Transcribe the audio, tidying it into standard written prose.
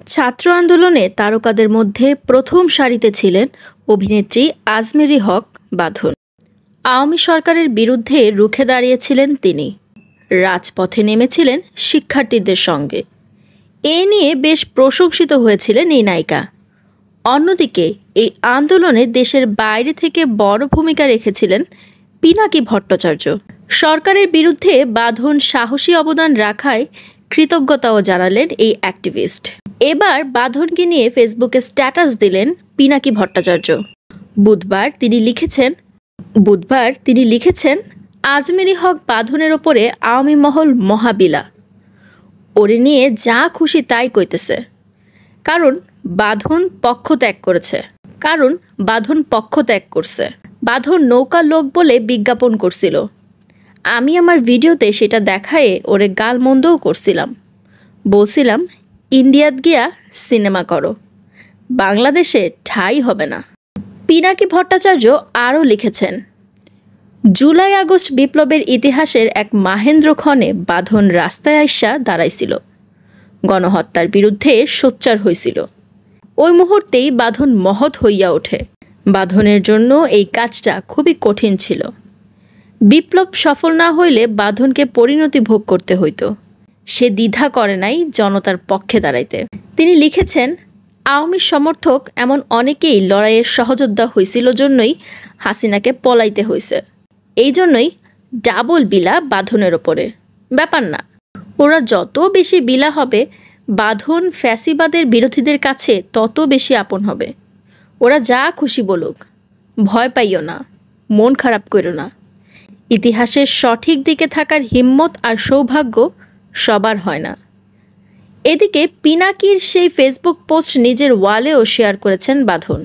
ছাত্র আন্দোলনে তারকাদের মধ্যে প্রথম সারিতে ছিলেন অভিনেত্রী আজমেরী হক বাঁধন। আওয়ামী সরকারের বিরুদ্ধে রুখে দাঁড়িয়েছিলেন তিনি। রাজপথে নেমেছিলেন শিক্ষার্থীদের সঙ্গে। এ নিয়ে বেশ প্রশংসিত হয়েছিলেন এই নায়িকা। অন্যদিকে এই আন্দোলনে দেশের বাইরে থেকে বড় ভূমিকা রেখেছিলেন পিনাকি ভট্টাচার্য। সরকারের বিরুদ্ধে বাঁধন সাহসী অবদান রাখায় কৃতজ্ঞতাও জানালেন এই অ্যাক্টিভিস্ট। এবার বাঁধনকে নিয়ে ফেসবুকে স্ট্যাটাস দিলেন পিনাকি ভট্টাচার্য। বুধবার তিনি লিখেছেন আজমেরী হক বাঁধনের ওপরে আওয়ামী মহল মহাবিলা। ওরে নিয়ে যা খুশি তাই কইতেছে। কারণ বাঁধন পক্ষ ত্যাগ করছে। বাঁধন নৌকা লোক বলে বিজ্ঞাপন করছিল। আমি আমার ভিডিওতে সেটা দেখায়ে ওরে গালমন্দও করছিলাম। বলছিলাম ইন্ডিয়াত গিয়া সিনেমা করো, বাংলাদেশে ঠাঁই হবে না। পিনাকি ভট্টাচার্য আরও লিখেছেন, জুলাই আগস্ট বিপ্লবের ইতিহাসের এক মাহেন্দ্রক্ষণে বাঁধন রাস্তায় আইসা দাঁড়াইছিল। গণহত্যার বিরুদ্ধে সোচ্চার হয়েছিল। ওই মুহূর্তেই বাঁধন মহৎ হইয়া ওঠে। বাঁধনের জন্য এই কাজটা খুবই কঠিন ছিল। বিপ্লব সফল না হইলে বাঁধনকে পরিণতি ভোগ করতে হইতো। সে দ্বিধা করে নাই জনতার পক্ষে দাঁড়াইতে। তিনি লিখেছেন, আওয়ামী সমর্থক এমন অনেকেই লড়াইয়ের সহযোদ্ধা হয়েছিল জন্যই হাসিনাকে পলাইতে হয়েছে। এই জন্যই ডাবল বিলা বাঁধনের ওপরে। ব্যাপার না, ওরা যত বেশি বিলা হবে বাঁধন ফ্যাসিবাদের বিরোধীদের কাছে তত বেশি আপন হবে। ওরা যা খুশি বলুক, ভয় পাইও না, মন খারাপ করো না। ইতিহাসের সঠিক দিকে থাকার হিম্মত আর সৌভাগ্য সবার হয় না। এদিকে পিনাকির সেই ফেসবুক পোস্ট নিজের ওয়ালেও শেয়ার করেছেন বাঁধন।